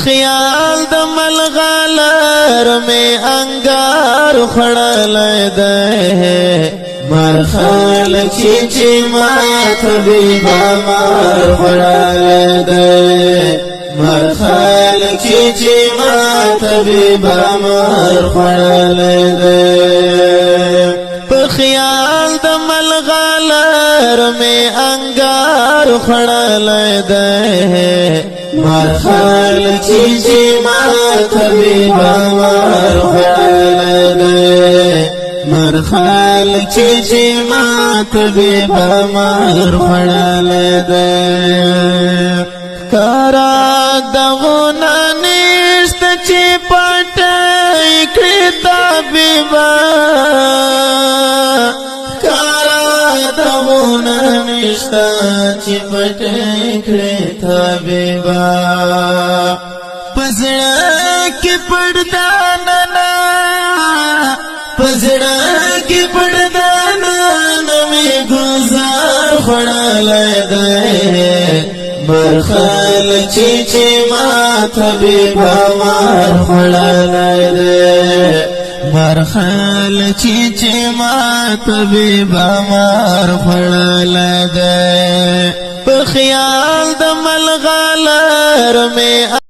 خیال د ملغلر میں انگار خړلای ده مرخال چی مات بیبا مار خړلای ده مرخال چی مات بیبا مار خړلای ده خیال د ملغلر میں انگار خړلای ده مرخال چی مات بیبا مار خړلای ده مرخال چی مات بیبا مار خړلای ده کارا دغونا نشت چی پټای کړتا بیبا کارا دغونا نشت چی پټای کړتا بیبا پزړه کې پړدا ننا پزړه کې پړدا ننا مې گزار خړلای ده مرخال چی مات بیبا مار خړلای ده مرخال چی مات بیبا مار خړلای ده په خیال د ملغلر میں